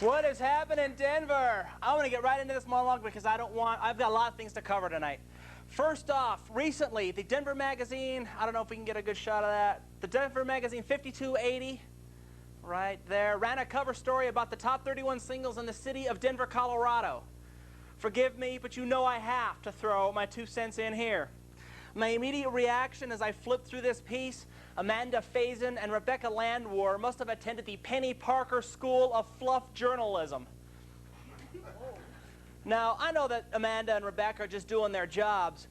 What is happening in Denver? I want to get right into this monologue because I've got a lot of things to cover tonight. First off, recently, the Denver magazine, I don't know if we can get a good shot of that. The Denver magazine 5280, right there, ran a cover story about the top 31 singles in the city of Denver, Colorado. Forgive me, but you know I have to throw my 2 cents in here. My immediate reaction as I flipped through this piece, Amanda Faison and Rebecca Landwehr must have attended the Penny Parker School of Fluff Journalism. Now, I know that Amanda and Rebecca are just doing their jobs,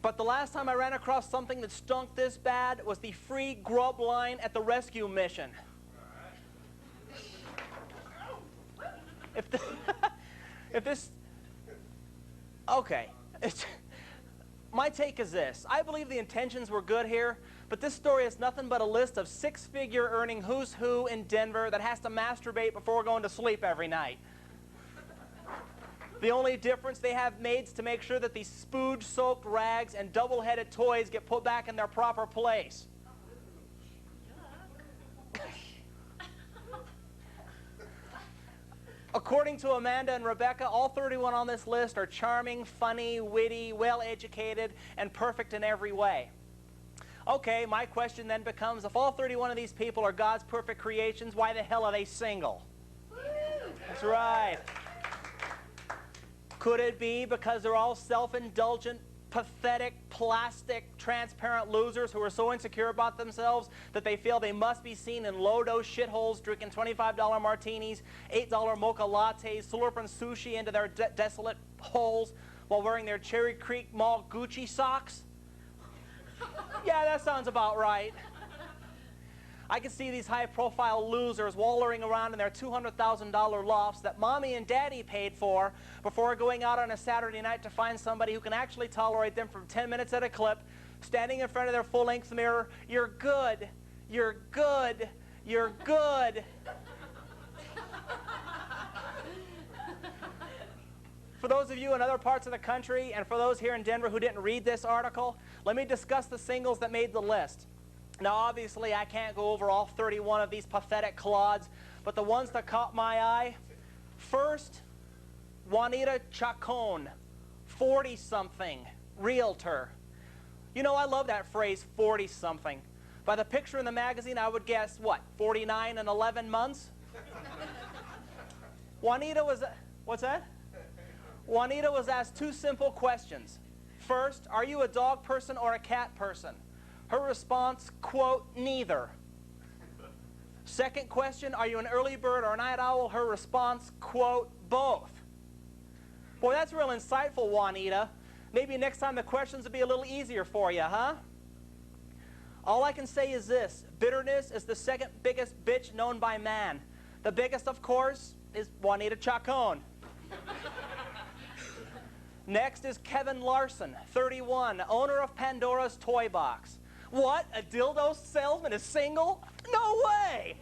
but the last time I ran across something that stunk this bad was the free grub line at the rescue mission. Okay. My take is this. I believe the intentions were good here, but this story is nothing but a list of 6-figure earning who's who in Denver that has to masturbate before going to sleep every night. The only difference, they have maids to make sure that these spooge-soaked rags and double-headed toys get put back in their proper place. According to Amanda and Rebecca, all 31 on this list are charming, funny, witty, well-educated, and perfect in every way. Okay, my question then becomes, if all 31 of these people are God's perfect creations, why the hell are they single? That's right. Could it be because they're all self-indulgent, pathetic, plastic, transparent losers who are so insecure about themselves that they feel they must be seen in low-dose shitholes drinking $25 martinis, $8 mocha lattes, slurping sushi into their desolate holes while wearing their Cherry Creek Mall Gucci socks? Yeah, that sounds about right. I can see these high-profile losers wallowing around in their $200,000 lofts that Mommy and Daddy paid for before going out on a Saturday night to find somebody who can actually tolerate them for 10 minutes at a clip, standing in front of their full-length mirror. You're good. You're good. You're good. For those of you in other parts of the country and for those here in Denver who didn't read this article, let me discuss the singles that made the list. Now, obviously, I can't go over all 31 of these pathetic clods, but the ones that caught my eye, first, Juanita Chacon, 40-something, realtor. You know, I love that phrase, 40-something. By the picture in the magazine, I would guess, what, 49 and 11 months? Juanita was, what's that? Juanita was asked 2 simple questions. First, are you a dog person or a cat person? Her response, quote, neither. Second question, are you an early bird or a night owl? Her response, quote, both. Boy, that's real insightful, Juanita. Maybe next time the questions will be a little easier for you, huh? All I can say is this. Bitterness is the second biggest bitch known by man. The biggest, of course, is Juanita Chacon. Next is Kevin Larson, 31, owner of Pandora's Toy Box. What? A dildo salesman is single? No way!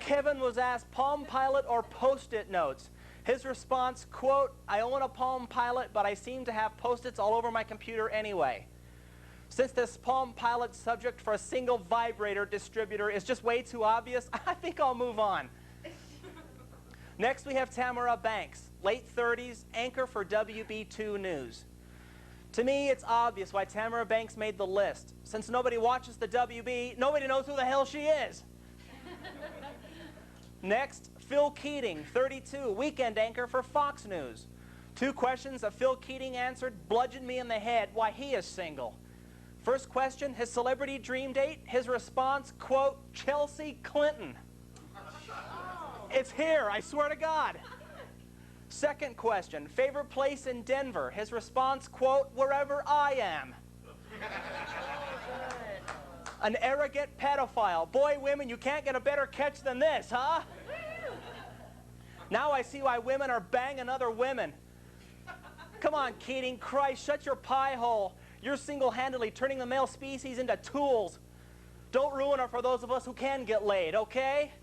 Kevin was asked Palm Pilot or Post-it notes. His response, quote, I own a Palm Pilot, but I seem to have Post-its all over my computer anyway. Since this Palm Pilot subject for a single vibrator distributor is just way too obvious, I think I'll move on. Next we have Tamara Banks, late 30s, anchor for WB2 News. To me, it's obvious why Tamara Banks made the list. Since nobody watches the WB, nobody knows who the hell she is. Next, Phil Keating, 32, weekend anchor for Fox News. 2 questions that Phil Keating answered bludgeoned me in the head why he is single. First question, his celebrity dream date. His response, quote, Chelsea Clinton. It's here, I swear to God. Second question, favorite place in Denver. His response, quote, wherever I am. An arrogant pedophile. Boy, women, you can't get a better catch than this, huh? Now I see why women are banging other women. Come on, Keating, Christ, shut your pie hole. You're single-handedly turning the male species into tools. Don't ruin it for those of us who can get laid, okay?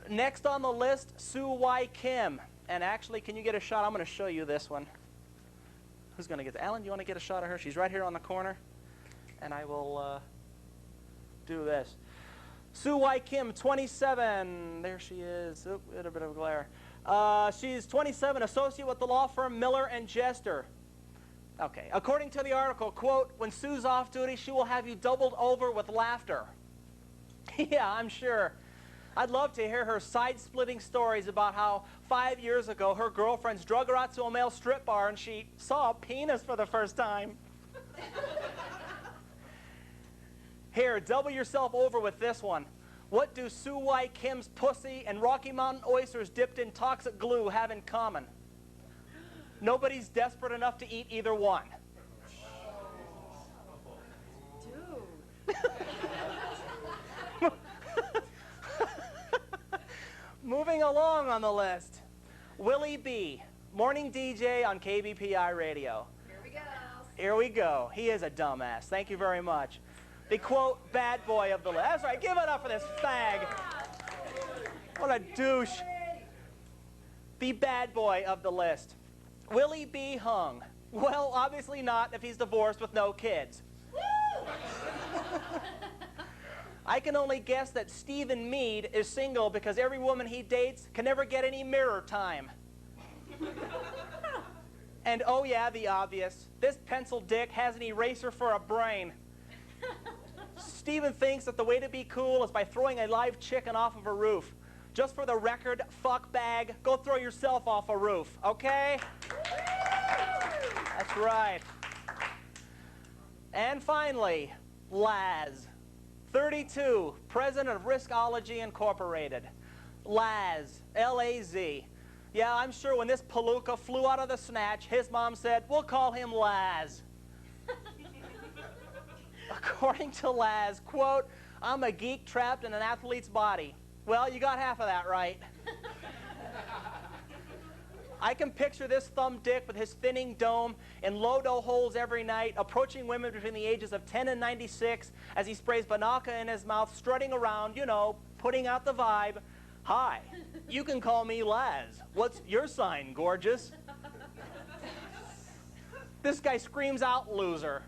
Next on the list, Sue Y. Kim. And actually, can you get a shot? I'm going to show you this one. Who's going to get it? Alan, do you want to get a shot of her? She's right here on the corner. And I will do this. Sue Y. Kim, 27. There she is. Oop, a bit of a glare. She's 27, associate with the law firm Miller and Jester. Okay. According to the article, quote, when Sue's off duty, she will have you doubled over with laughter. Yeah, I'm sure. I'd love to hear her side-splitting stories about how 5 years ago her girlfriends drug her out to a male strip bar and she saw a penis for the first time. Here, double yourself over with this one. What do Sue Y. Kim's pussy and Rocky Mountain oysters dipped in toxic glue have in common? Nobody's desperate enough to eat either one. Dude. Moving along on the list, Willie B., morning DJ on KBPI radio. Here we go. Here we go. He is a dumbass. Thank you very much. The, quote, bad boy of the list. That's right. Give it up for this fag. What a douche. The bad boy of the list. Willie B. hung. Well, obviously not if he's divorced with no kids. I can only guess that Stephen Meade is single because every woman he dates can never get any mirror time. And oh yeah, the obvious. This pencil dick has an eraser for a brain. Stephen thinks that the way to be cool is by throwing a live chicken off of a roof. Just for the record, fuck bag, go throw yourself off a roof, okay? That's right. And finally, Laz. 32, president of Riskology Incorporated. Laz, L-A-Z. Yeah, I'm sure when this palooka flew out of the snatch, his mom said, we'll call him Laz. According to Laz, quote, I'm a geek trapped in an athlete's body. Well, you got half of that right. I can picture this thumb dick with his thinning dome and low-dough holes every night, approaching women between the ages of 10 and 96 as he sprays Banaka in his mouth, strutting around, you know, putting out the vibe. Hi, you can call me Laz. What's your sign, gorgeous? This guy screams out, loser.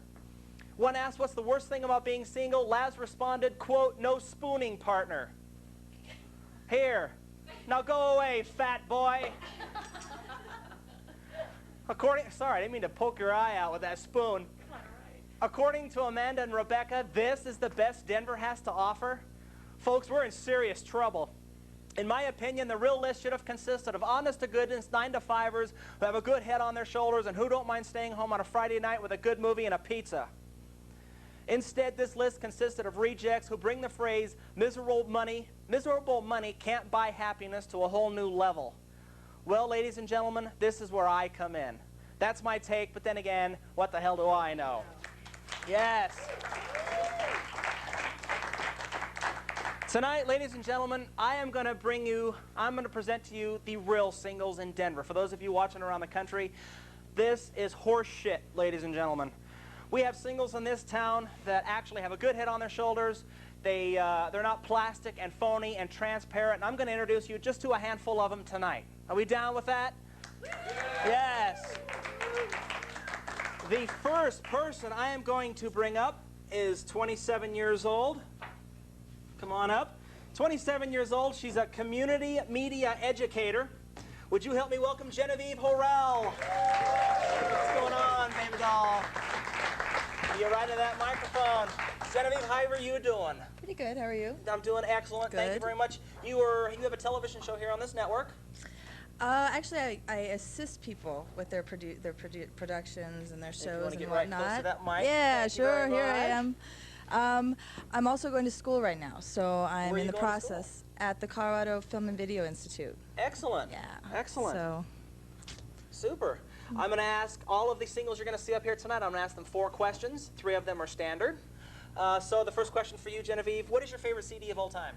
When asked what's the worst thing about being single, Laz responded, quote, no spooning partner. Here, now go away, fat boy. Sorry, I didn't mean to poke your eye out with that spoon. According to Amanda and Rebecca, this is the best Denver has to offer. Folks, we're in serious trouble. In my opinion, the real list should have consisted of honest-to-goodness 9-to-5ers who have a good head on their shoulders and who don't mind staying home on a Friday night with a good movie and a pizza. Instead, this list consisted of rejects who bring the phrase, miserable money can't buy happiness to a whole new level. Well, ladies and gentlemen, this is where I come in. That's my take, but then again, what the hell do I know? Yes. Tonight, ladies and gentlemen, I'm going to present to you the real singles in Denver. For those of you watching around the country, this is horse shit, ladies and gentlemen. We have singles in this town that actually have a good head on their shoulders. They're not plastic and phony and transparent, and I'm going to introduce you just to a handful of them tonight. Are we down with that? Yes. The first person I am going to bring up is 27 years old. Come on up. 27 years old. She's a community media educator. Would you help me welcome Genevieve Horrell? What's going on, baby doll? You right to that microphone. Genevieve, how are you doing? Pretty good. How are you? I'm doing excellent. Good. Thank you very much. You have a television show here on this network. Actually, I assist people with their productions and their shows and whatnot. Right close to that mic. Yeah, sure. Here I am. I'm also going to school right now, so I'm in the process at the Colorado Film and Video Institute. Excellent. Yeah. Excellent. So. Super. I'm going to ask all of the singles you're going to see up here tonight. I'm going to ask them 4 questions. 3 of them are standard. So the first question for you, Genevieve, what is your favorite CD of all time?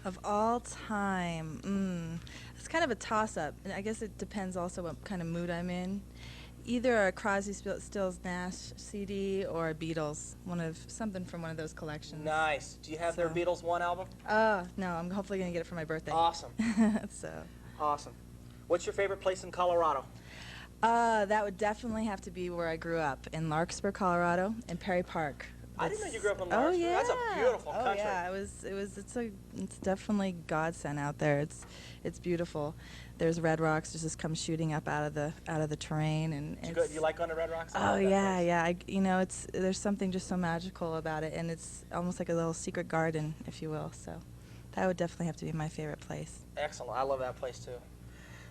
Of all time, it's kind of a toss-up, and I guess it depends also what kind of mood I'm in. Either a Crosby, Stills, Nash CD or a Beatles, something from one of those collections. Nice. Do you have their Beatles 1 album? No, I'm hopefully going to get it for my birthday. Awesome. So. Awesome. What's your favorite place in Colorado? That would definitely have to be where I grew up, in Larkspur, Colorado, in Perry Park. I didn't know you grew up in Oh Lawrenceburg. yeah. That's a beautiful country. Oh yeah, it's definitely godsend out there. It's beautiful. There's red rocks just come shooting up out of the terrain, and Do you like going to Red Rocks? I oh love that yeah, place. yeah. There's something just so magical about it, and it's almost like a little secret garden, if you will. So that would definitely have to be my favorite place. Excellent. I love that place too.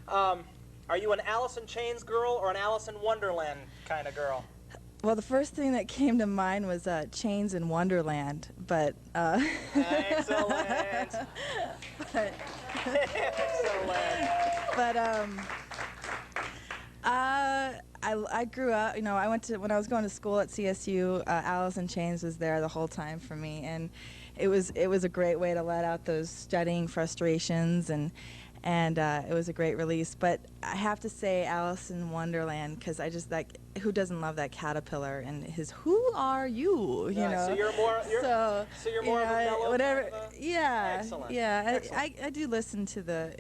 Are you an Alice in Chains girl or an Alice in Wonderland kind of girl? Well, the first thing that came to mind was Chains in Wonderland, but Excellent. but Excellent. but I grew up, when I was going to school at CSU, Alice in Chains was there the whole time for me, and it was a great way to let out those studying frustrations, and it was a great release. But I have to say Alice in Wonderland, because I just like, who doesn't love that caterpillar and his "Who are you?" You know. So you're more of a mellow whatever. kind of Yeah. Excellent. Yeah. Excellent. I do listen to the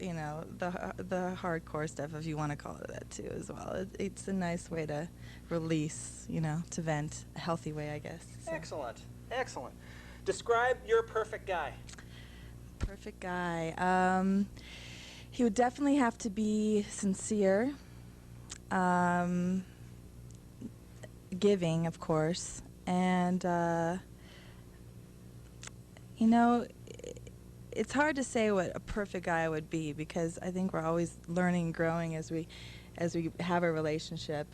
the hardcore stuff, if you want to call it that too, as well. It's a nice way to release, to vent, a healthy way, I guess. So. Excellent. Excellent. Describe your perfect guy. Perfect guy. He would definitely have to be sincere, giving, of course, and it's hard to say what a perfect guy would be, because I think we're always learning and growing as we have a relationship,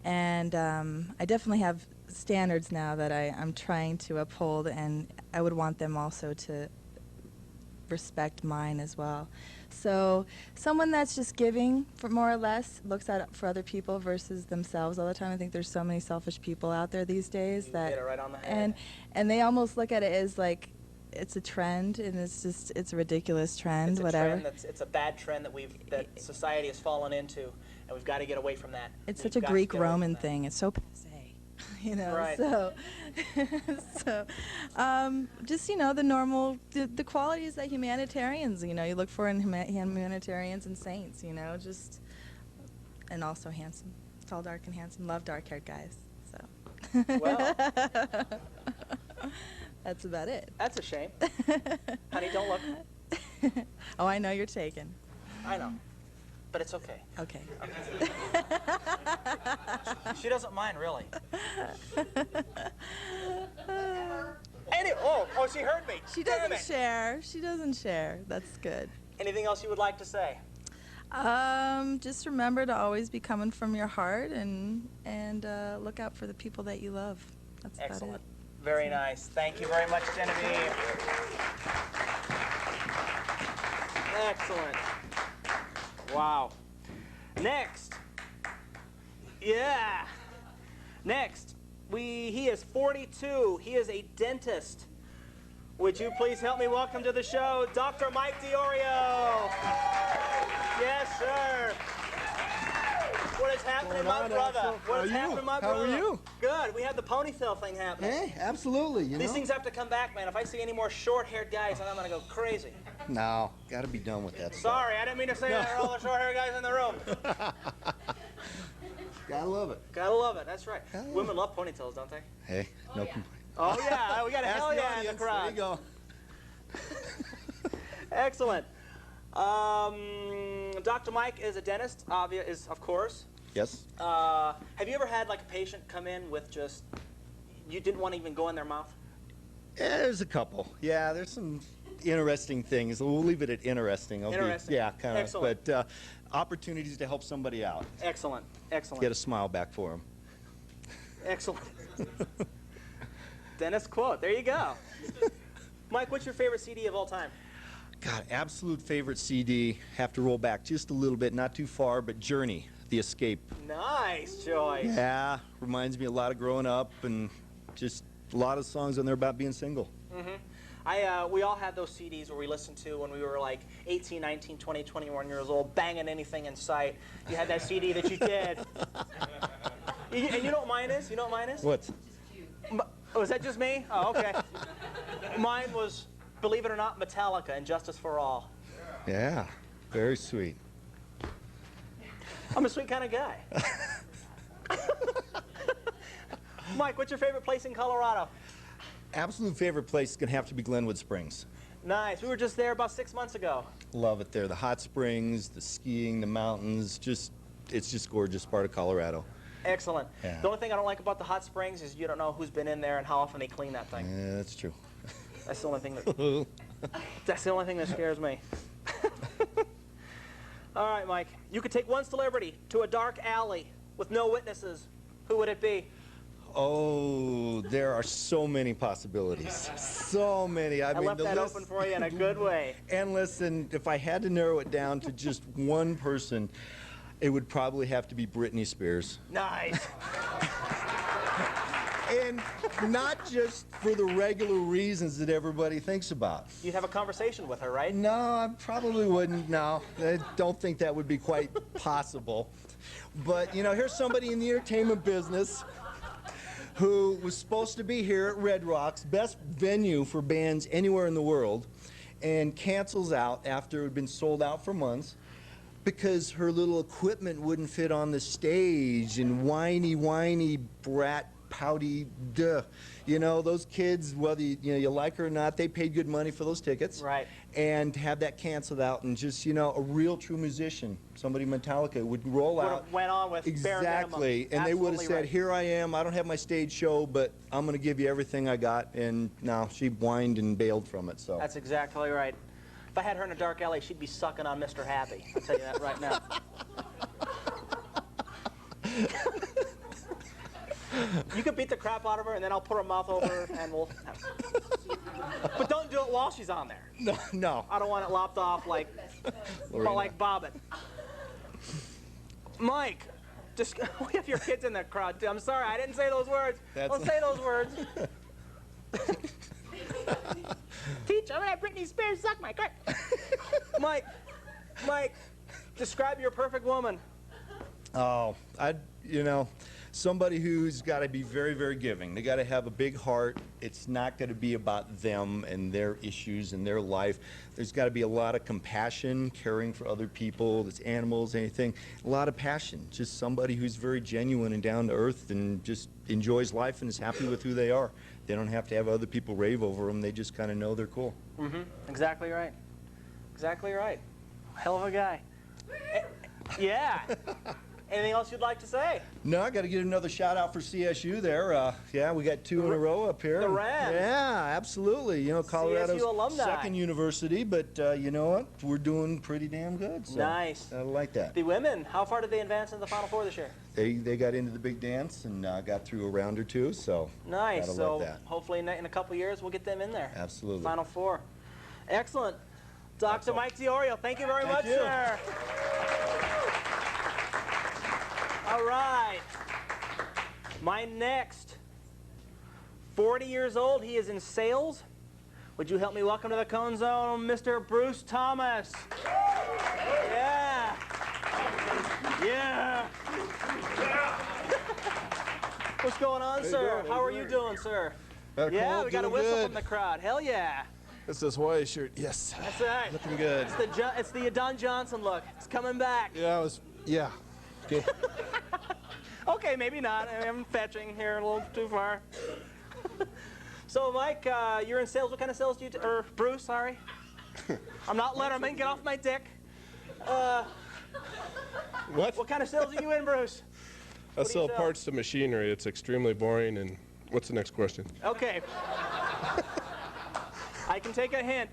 and I definitely have standards now that I'm trying to uphold, and I would want them also to respect mine as well. So someone that's just giving, for more or less, looks out for other people versus themselves all the time. I think there's so many selfish people out there these days You that hit it right on the head. and they almost look at it as like it's a trend, and it's a ridiculous trend. It's a whatever. trend it's a bad trend that society has fallen into, and we've got to get away from that. It's We've such a got to get away from Greek-Roman that. thing. It's so passé. Right. So, just the normal, the qualities that humanitarians, you look for in humanitarians and saints, and also handsome, tall, dark, and handsome. Love dark-haired guys. So. Well. That's about it. That's a shame. Honey, don't look. Oh, I know you're taken. I know. But it's okay. Okay. She doesn't mind, really. She heard me. She Damn doesn't it. share. She doesn't share. That's good. Anything else you would like to say? Just remember to always be coming from your heart, and look out for the people that you love. That's about Excellent. it. Very nice. Thank you very much, Genevieve. Excellent. Wow. Next. Yeah. Next. He is 42. He is a dentist. Would you please help me welcome to the show Dr. Mike DiOrio? Yes, sir. What is happening, my brother? What is happening, my brother? How are you? Good. We have the ponytail thing happening. Hey, absolutely. These things have to come back, man. If I see any more short-haired guys, then I'm going to go crazy. No, got to be done with that stuff. Sorry, I didn't mean to say that. All the short-haired guys in the room. Gotta love it. Gotta love it. That's right. Gotta love Women love ponytails, don't they? Hey, no complaint. Oh, yeah. We got a Ask hell the yeah in the audience. crowd. There you go. Excellent. Dr. Mike is a dentist, of course. Yes. Have you ever had like a patient come in with just, you didn't want to even go in their mouth? Yeah, there's a couple. Yeah, there's some interesting things. We'll leave it at interesting. Interesting. Yeah, kind of. Excellent. But opportunities to help somebody out. Excellent. Excellent. Get a smile back for them. Excellent. Dentist quote. There you go. Mike, what's your favorite CD of all time? God, absolute favorite CD. Have to roll back just a little bit, not too far, but Journey, The Escape. Nice choice. Yeah, reminds me a lot of growing up, and just a lot of songs on there about being single. Mm-hmm. We all had those CDs where we listened to when we were like 18, 19, 20, 21 years old, banging anything in sight. You had that CD that you did. And you know what mine is? You know what mine is? What? Oh, is that just me? Oh, okay. Mine was, believe it or not, Metallica and Justice for All. Yeah, very sweet. I'm a sweet kind of guy. Mike, what's your favorite place in Colorado? Absolute favorite place is going to have to be Glenwood Springs. Nice. We were just there about 6 months ago. Love it there. The hot springs, the skiing, the mountains, it's just gorgeous part of Colorado. Excellent. Yeah. The only thing I don't like about the hot springs is you don't know who's been in there and how often they clean that thing. Yeah, that's true. That's the only thing that scares me. All right, Mike. You could take one celebrity to a dark alley with no witnesses. Who would it be? Oh, there are so many possibilities. So many. I mean, left the that list, open for you in a good way. endless, and if I had to narrow it down to just one person, it would probably have to be Britney Spears. Nice. And not just for the regular reasons that everybody thinks about. You'd have a conversation with her, right? No, I probably wouldn't. No, I don't think that would be quite possible. But, you know, here's somebody in the entertainment business who was supposed to be here at Red Rocks, best venue for bands anywhere in the world, and cancels out after it had been sold out for months because her little equipment wouldn't fit on the stage, and whiny brat, pouty, duh. You know, those kids, whether you like her or not, they paid good money for those tickets. Right. And to have that canceled out, and just, you know, a real true musician, somebody Metallica, would roll out. Went on with bare minimum. Exactly. And they would have Absolutely said, right. here I am, I don't have my stage show, but I'm going to give you everything I got. And now she whined and bailed from it. So That's exactly right. If I had her in a dark alley, she'd be sucking on Mr. Happy. I'll tell you that right now. You could beat the crap out of her, and then I'll put her mouth over her, and we'll... But don't do it while she's on there. No. I don't want it lopped off like Bobbin. Mike, just, we have your kids in the crowd, too. I'm sorry, I didn't say those words. Don't say those words. Teach, I'm gonna have Britney Spears suck my crack. Mike, describe your perfect woman. Oh, somebody who's got to be very, very giving. They got to have a big heart. It's not going to be about them and their issues and their life. There's got to be a lot of compassion, caring for other people, that's animals, anything. A lot of passion. Just somebody who's very genuine and down to earth and just enjoys life and is happy with who they are. They don't have to have other people rave over them. They just kind of know they're cool. Mm-hmm. Exactly right. Exactly right. Hell of a guy. Yeah. Anything else you'd like to say? No, I got to get another shout out for CSU there. Yeah, we got two in a row up here. The Rams. Yeah, absolutely. You know, Colorado's CSU alumni. second university, but you know what? We're doing pretty damn good. So Nice. I like that. The women, how far did they advance in the Final Four this year? They got into the big dance and got through a round or two, so Nice. gotta So love that. hopefully in a couple years we'll get them in there. Absolutely. Final Four. Excellent. Dr. Mike Diorio, thank you very much, you. sir. All right. My next, 40 years old, he is in sales. Would you help me welcome to the Cone Zone, Mr. Bruce Thomas? Yeah. Yeah. What's going on, sir? How are you doing, sir? Yeah, we got a whistle from the crowd. Hell yeah. It's this Hawaii shirt. Yes. That's right. Looking good. It's the Don Johnson look. It's coming back. Yeah. Okay. Okay, maybe not. I'm fetching here a little too far. So, Mike, you're in sales. What kind of sales do you do? Or Bruce, sorry. I'm not Letterman. Get off my dick. What kind of sales are you in, Bruce? I sell parts to machinery. It's extremely boring. And what's the next question? Okay. I can take a hint.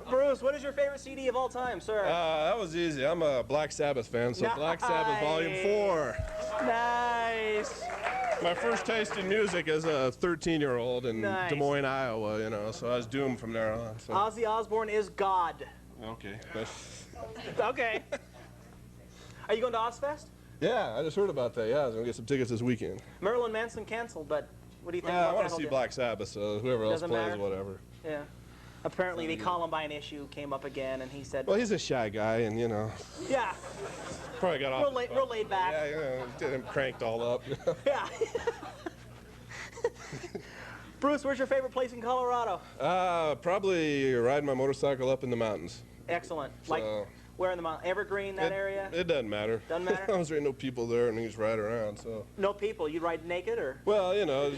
Bruce, what is your favorite CD of all time, sir? That was easy. I'm a Black Sabbath fan, so Black Sabbath Volume 4. Nice. My first taste in music as a 13-year-old in Nice. Des Moines, Iowa, you know, so I was doomed from there on. So. Ozzy Osbourne is God. Okay. Okay. Are you going to Ozfest? Yeah, I just heard about that. Yeah, I was going to get some tickets this weekend. Marilyn Manson canceled, but what do you think I about want that to see whole Black Sabbath, so whoever else Doesn't plays, matter. whatever. deal? Yeah. Apparently the Columbine issue came up again, and he said, Well, he's a shy guy, and, you know, yeah, probably got off. real laid back. Yeah, you know, get him cranked all up. Yeah. Bruce, where's your favorite place in Colorado? Probably riding my motorcycle up in the mountains. Excellent. Like, where in the mountain? Evergreen, that area? It doesn't matter. Doesn't matter? As long as there ain't no people there and you just ride around, so. No people. You ride naked, or? Well, you know,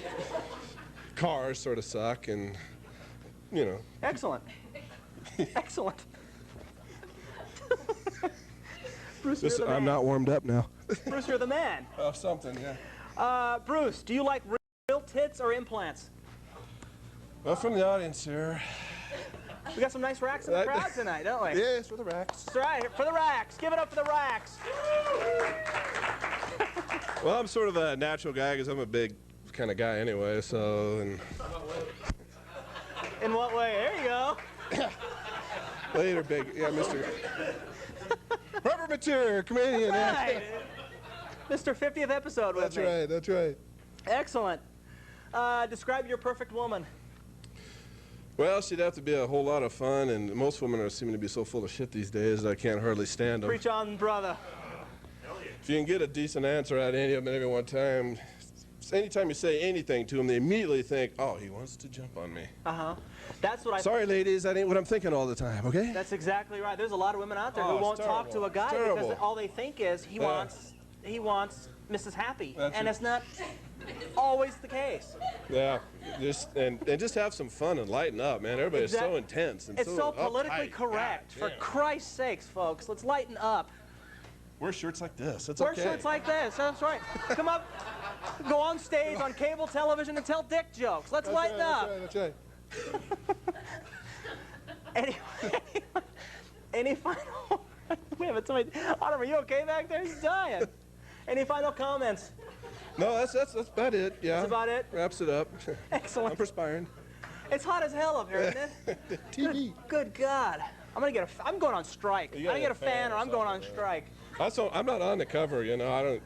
cars sort of suck, and you know. Excellent. Excellent. Bruce, you're the man. I'm not warmed up now. Bruce, you're the man. Oh, something, yeah. Bruce, do you like real tits or implants? Well, from the audience here. We got some nice racks in the crowd tonight, don't we? Yes, for the racks. That's right, for the racks. Give it up for the racks. Well, I'm sort of a natural guy because I'm a big kind of guy anyway, so. And in what way? There you go. later, big. Yeah, Mr. Rubber Material Comedian. Right. Mr. 50th episode with That's me. right, that's right. Excellent. Describe your perfect woman. Well, she'd have to be a whole lot of fun, and most women are seeming to be so full of shit these days that I can't hardly stand them. Preach on, brother. If you can get a decent answer out of any of them at any one time, anytime you say anything to them, they immediately think, oh, he wants to jump on me. Uh-huh. That's what I... Sorry, ladies, that ain't what I'm thinking all the time, okay? That's exactly right. There's a lot of women out there who Oh, won't it's talk to a guy terrible. because all they think is he wants Mrs. Happy. That's And it. it's not always the case. Yeah, and just have some fun and lighten up, man. Everybody's so intense and It's so politically uptight. correct. God For damn. Christ's sakes, folks, let's lighten up. Wear shirts like this. It's Wear okay. shirts like this. That's right. Come up, go on stage on cable television and tell dick jokes. Let's lighten up. That's right. Any final? Wait a minute, somebody. Autumn, are you okay back there? He's dying. Any final comments? No, that's about it. Yeah. That's about it? Wraps it up. Excellent. I'm perspiring. It's hot as hell up here, isn't it? TV. Good God. I'm going on strike. You I'm gotta gonna get a get a fan fan or or I'm going on something, strike. I'm not on the cover, you know. I Do you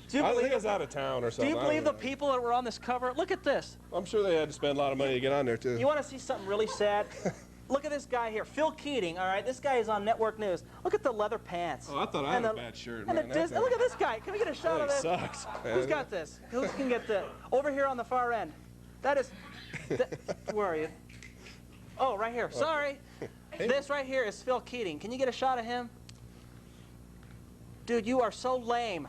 think believe it's out of town or Do something. you believe the people that were on this cover? Look at this. I'm sure they had to spend a lot of money to get on there too. You want to see something really sad? Look at this guy here, Phil Keating. All right, this guy is on network news. Look at the leather pants. Oh, I thought I had a bad shirt, and man. the Disney, look at this guy. Can we get a shot That of this? sucks, man. Who's got this? Who can get the? Over here on the far end. That is. Where are you? Oh, right here. Sorry. This right here is Phil Keating. Can you get a shot of him? Dude, you are so lame.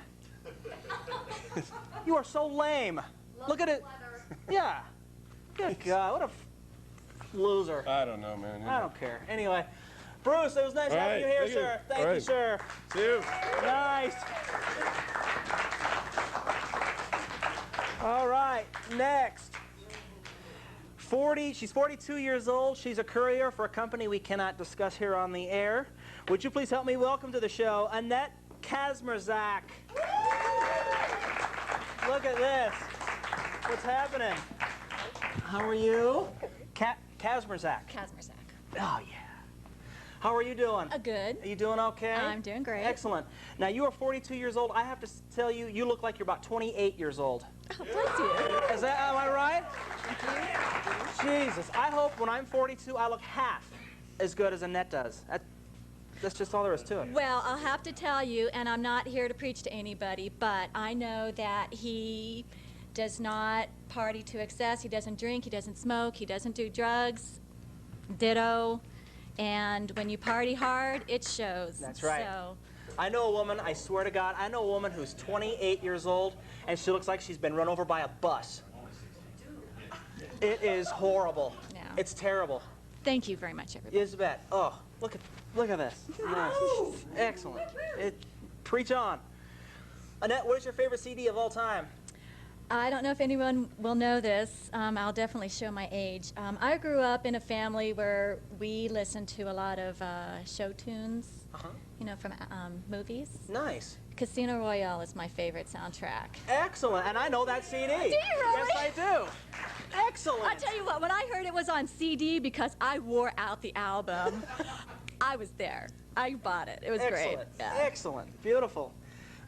You are so lame. Look at it. Yeah. Good God, what a loser. I don't know, man. I don't care. Anyway, Bruce, it was nice having you here, sir. Thank you, sir. See you. Nice. All right, next. She's 42 years old. She's a courier for a company we cannot discuss here on the air. Would you please help me welcome to the show, Annette Kazmerzak. Look at this. What's happening? How are you? Kazmerzak. Kazmerzak. Oh, yeah. How are you doing? Good. Are you doing okay? I'm doing great. Excellent. Now, you are 42 years old. I have to tell you, you look like you're about 28 years old. Oh, bless you. Is that, am I right? Jesus. I hope when I'm 42, I look half as good as Annette does. That's just all there is to it. Well, I'll have to tell you, and I'm not here to preach to anybody, but I know that he does not party to excess. He doesn't drink. He doesn't smoke. He doesn't do drugs. Ditto. And when you party hard, it shows. That's right. So, I know a woman, I swear to God, I know a woman who's 28 years old, and she looks like she's been run over by a bus. It is horrible. Yeah. It's terrible. thank you very much, everybody. Yes, bet. Oh, look at this. Nice. Excellent. Preach on. Annette, what is your favorite CD of all time? I don't know if anyone will know this. I'll definitely show my age. I grew up in a family where we listened to a lot of show tunes, you know, from movies. Nice. Casino Royale is my favorite soundtrack. Excellent. And I know that CD. Do you really? Yes, I do. Excellent. I tell you what, when I heard it was on CD because I wore out the album, I was there. I bought it. It was Excellent. great. Yeah. Excellent. Beautiful.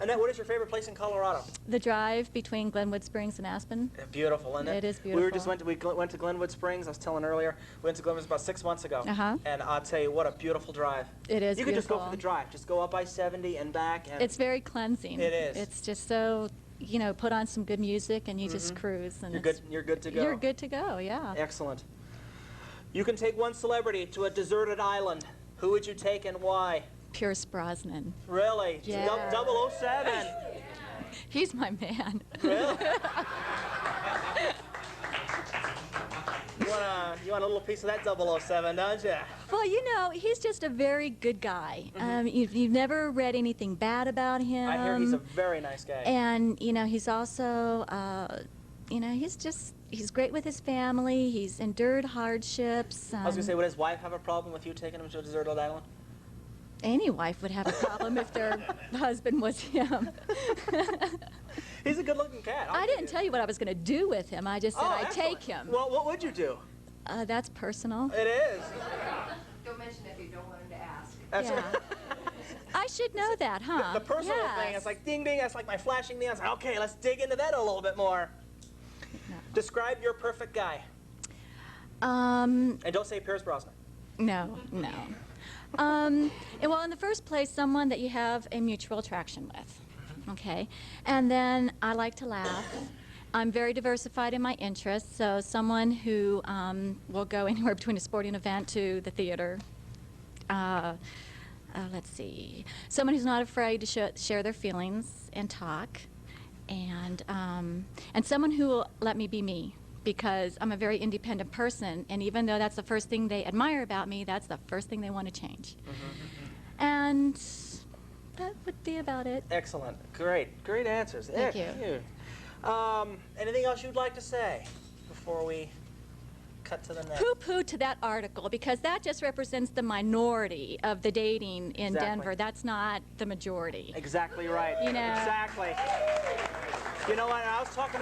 Annette, what is your favorite place in Colorado? The drive between Glenwood Springs and Aspen. Beautiful, isn't it? It is We beautiful. went to Glenwood Springs. I was telling earlier. We went to Glenwood about 6 months ago. Uh-huh. And I'll tell you what a beautiful drive. It is You could just go for beautiful. the drive. Just go up I-70 and back. And It's very cleansing. It is. It's just so, you know, put on some good music and you just cruise. And you're good. You're good to go. You're good to go, yeah. Excellent. You can take one celebrity to a deserted island. Who would you take and why? Pierce Brosnan. Really? Yeah. 007. He's my man. Really? you want a little piece of that 007, don't you? Well, you know, he's just a very good guy. You've never read anything bad about him. I hear he's a very nice guy. And, you know, he's also, you know, he's great with his family. He's endured hardships. I was going to say, would his wife have a problem with you taking him to a deserted island? Any wife would have a problem if their husband was him. He's a good-looking cat. I didn't tell you what I was going to do with him. I just said I'd take him. Well, what would you do? That's personal. It is. Don't mention if you don't want him to ask. That's Yeah. right. I should know that, huh? The personal thing, Yes. it's like ding ding, that's like my flashing neon. It's like, okay, let's dig into that a little bit more. Describe your perfect guy. And don't say Pierce Brosnan. No. And well, in the first place, someone that you have a mutual attraction with, okay? And then I like to laugh. I'm very diversified in my interests, so someone who will go anywhere between a sporting event to the theater. Let's see. Someone who's not afraid to share their feelings and talk, and someone who will let me be me, because I'm a very independent person, and even though that's the first thing they admire about me, that's the first thing they want to change. And that would be about it. Excellent. Great answers. Thank you. Anything else you'd like to say before we cut to the next? Poo-poo to that article, because that just represents the minority of the dating in Exactly. Denver. That's not the majority. Exactly right. You know. Exactly. You know what? I was talking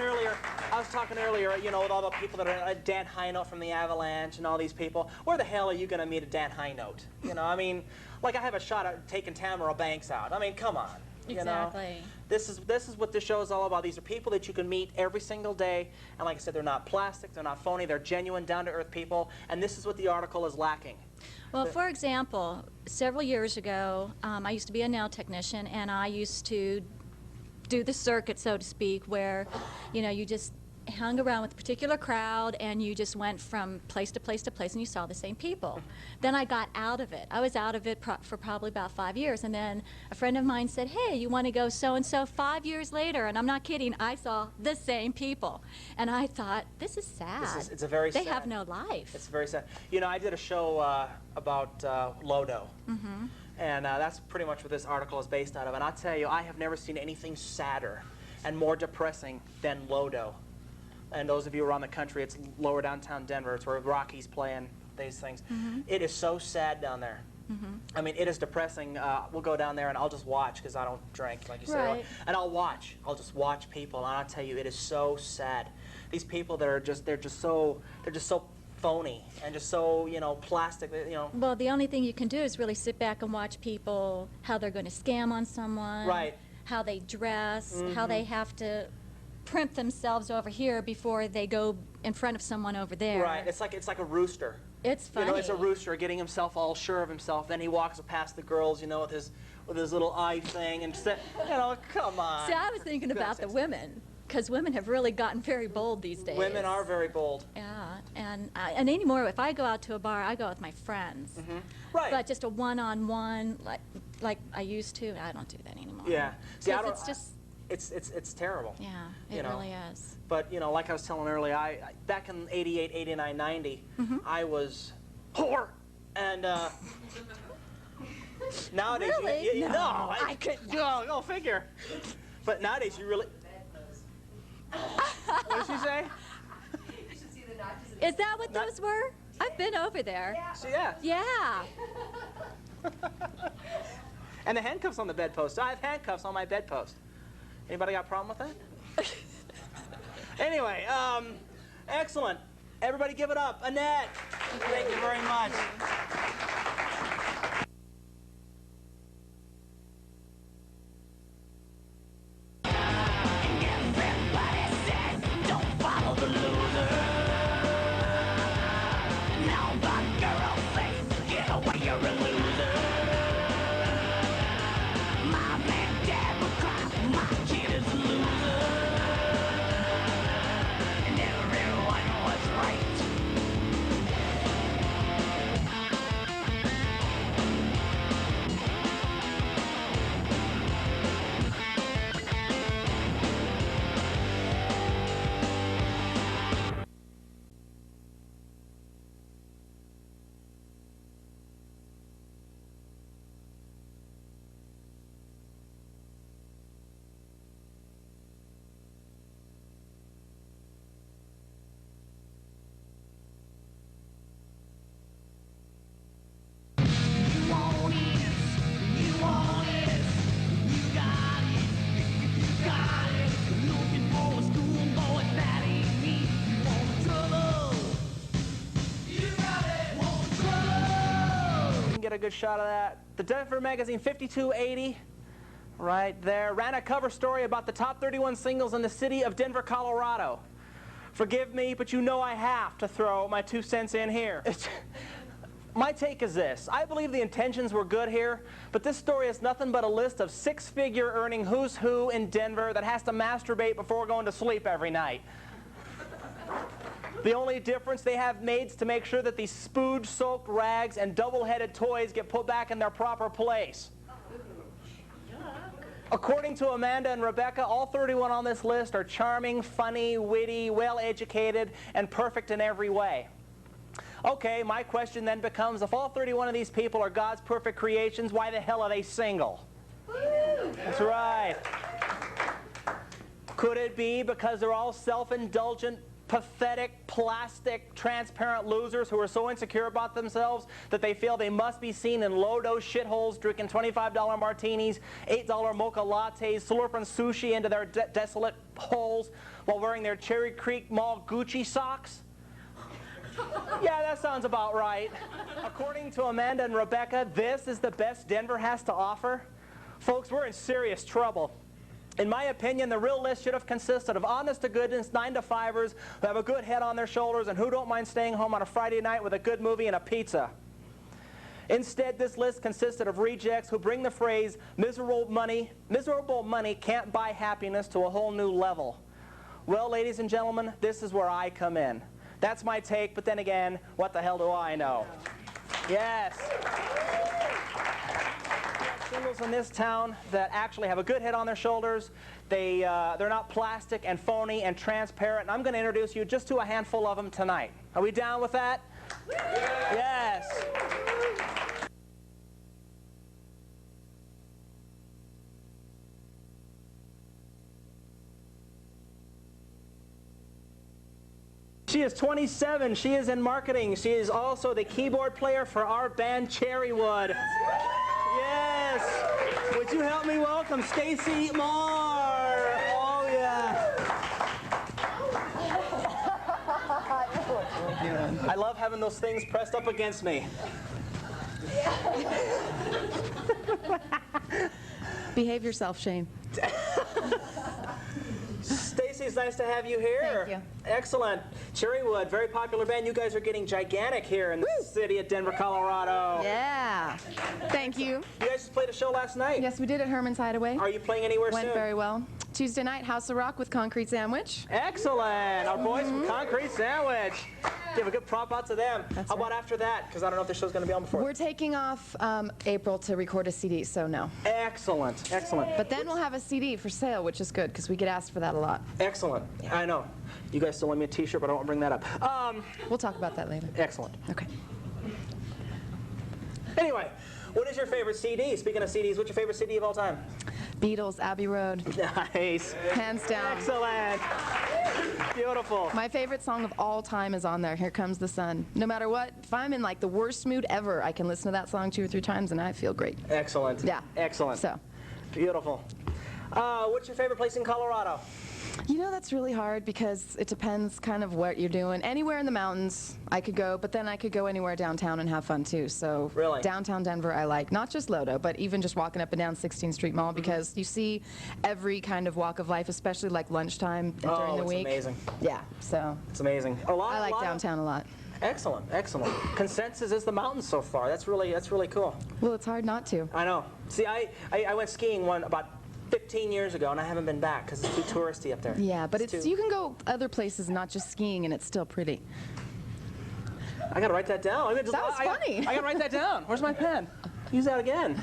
earlier, you know, with all the people that are Dan Hinote from the Avalanche and all these people. Where the hell are you going to meet a Dan Hinote? You know, I mean, like I have a shot at taking Tamara Banks out. I mean, come on. You Exactly. know? This is what this show is all about. These are people that you can meet every single day. And like I said, they're not plastic, they're not phony, they're genuine, down-to-earth people. And this is what the article is lacking. Well, for example, several years ago, I used to be a nail technician, and I used to do the circuit, so to speak, where, you know, you just hung around with a particular crowd and you just went from place to place to place and you saw the same people. Then I got out of it. I was out of it for probably about 5 years, and then a friend of mine said, hey, you want to go so-and-so? 5 years later, and I'm not kidding, I saw the same people. And I thought, this is sad. It's a very They sad. have no life. It's very sad. You know, I did a show about Lodo. And that's pretty much what this article is based out of. And I'll tell you, I have never seen anything sadder and more depressing than Lodo. And those of you around the country, it's lower downtown Denver. It's where Rockies playing these things. It is so sad down there. I mean, it is depressing. We'll go down there and I'll just watch, because I don't drink, like you said. Right. And I'll watch. I'll just watch people, and I'll tell you, it is so sad. These people that are they're just so phony and just so, you know, plastic, you know. Well, the only thing you can do is really sit back and watch people, how they're going to scam on someone, Right. how they dress, how they have to primp themselves over here before they go in front of someone over there. Right. It's like a rooster. It's funny. You know, it's a rooster getting himself all sure of himself. Then he walks past the girls, you know, with his little eye thing, and you know, come on. See, I was thinking about the women, because women have really gotten very bold these days. Women are very bold. Yeah, and anymore, if I go out to a bar, I go with my friends. Right. But just a one-on-one, like I used to, I don't do that anymore. Yeah. See, I 'Cause don't. it's just, It's terrible. yeah, you it know. really is. But you know, like I was telling earlier, I back in '88, '89, '90, I was whore, and nowadays Really? you No, no, I couldn't. Go figure. But nowadays you really. What did she say? You should see the notches in Is that what those were? I've been over there. So, yeah. Yeah. And the handcuffs on the bedpost. I have handcuffs on my bedpost. Anybody got a problem with that? Anyway, excellent. Everybody give it up. Annette, thank you very much. good shot of that. The Denver magazine 5280, right there, ran a cover story about the top 31 singles in the city of Denver, Colorado. Forgive me, but you know I have to throw my 2 cents in here. My take is this. I believe the intentions were good here, but this story is nothing but a list of 6-figure earning who's who in Denver that has to masturbate before going to sleep every night. The only difference, they have maids to make sure that these spooge-soaked rags and double-headed toys get put back in their proper place. According to Amanda and Rebecca, all 31 on this list are charming, funny, witty, well-educated, and perfect in every way. Okay, my question then becomes, if all 31 of these people are God's perfect creations, why the hell are they single? That's right. Could it be because they're all self-indulgent, pathetic, plastic, transparent losers who are so insecure about themselves that they feel they must be seen in low-dose shitholes drinking $25 martinis, $8 mocha lattes, slurping sushi into their desolate holes while wearing their Cherry Creek Mall Gucci socks? Yeah, that sounds about right. According to Amanda and Rebecca, this is the best Denver has to offer. Folks, we're in serious trouble. In my opinion, the real list should have consisted of honest-to-goodness 9-to-5ers who have a good head on their shoulders and who don't mind staying home on a Friday night with a good movie and a pizza. Instead, this list consisted of rejects who bring the phrase, miserable money can't buy happiness, to a whole new level. Well, ladies and gentlemen, this is where I come in. That's my take, but then again, what the hell do I know? Yes. Singles in this town that actually have a good head on their shoulders. They're not plastic and phony and transparent. And I'm going to introduce you just to a handful of them tonight. Are we down with that? Yes. She is 27. She is in marketing. She is also the keyboard player for our band Cherrywood. Yes. Would you help me welcome Stacy Moore? Oh, yeah. I love having those things pressed up against me. Behave yourself, Shane. Stacy, it's nice to have you here. Thank you. Excellent. Cherrywood, very popular band. You guys are getting gigantic here in the city of Denver, Colorado. Yeah. Thank you. You guys just played a show last night. Yes, we did at Herman's Hideaway. Are you playing anywhere Went soon? very well. Tuesday night, House of Rock with Concrete Sandwich. Excellent. Our boys from Concrete Sandwich. Give a good prop out to them. That's How right. about after that? Because I don't know if the show's going to be on before. We're taking off April to record a CD, so no. Excellent. Excellent. But then we'll have a CD for sale, which is good, because we get asked for that a lot. Excellent. I know. You guys still want me a t-shirt, but I don't want to bring that up. We'll talk about that later. Excellent. Okay. Anyway, what is your favorite CD? Speaking of CDs, what's your favorite CD of all time? Beatles, Abbey Road, Nice. hands down. Excellent. Beautiful. My favorite song of all time is on there, Here Comes the Sun. No matter what, if I'm in like the worst mood ever, I can listen to that song 2 or 3 times and I feel great. Excellent. Yeah. Excellent. So, Beautiful. What's your favorite place in Colorado? you know, that's really hard because it depends kind of what you're doing. Anywhere in the mountains I could go, but then I could go anywhere downtown and have fun too. So Really? downtown Denver I like, not just Lodo, but even just walking up and down 16th Street Mall because you see every kind of walk of life, especially like lunchtime during the it's week. amazing. Yeah, so It's amazing. I like downtown a lot. Excellent, excellent. Consensus is the mountains so far. That's really cool. Well, it's hard not to. I know. See, I went skiing about 15 years ago, and I haven't been back because it's too touristy up there. Yeah, but it's too... you can go other places, not just skiing, and it's still pretty. I gotta write that down. That was funny. I gotta write that down. Where's my pen? Use that again.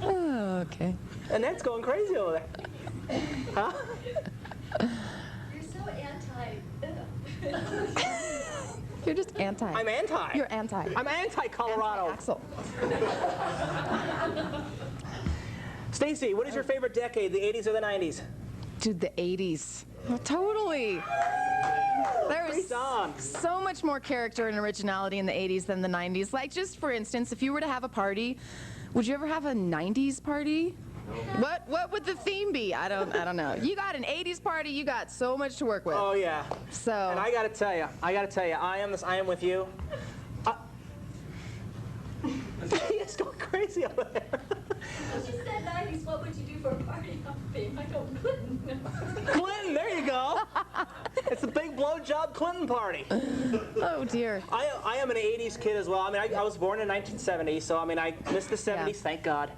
Oh, okay. Annette's going crazy over there. Huh? You're so anti. You're just anti. I'm anti. You're anti. I'm anti-Colorado. Axl. Stacy, what is your favorite decade, the 80s or the 90s? Dude, the 80s. Oh, totally. There Great is song. so much more character and originality in the 80s than the 90s. Like, just for instance, if you were to have a party, would you ever have a 90s party? What would the theme be? I don't know. You got an 80s party, you got so much to work with. Oh yeah. So And I gotta tell you, I am with you. It's going crazy over there. She said 90s, what would you do for a party on fame? I go, Clinton. Clinton, there you go. It's a big blowjob Clinton party. Oh dear. I am an 80s kid as well. I mean, I was born in 1970, so I mean, I missed the 70s, thank God.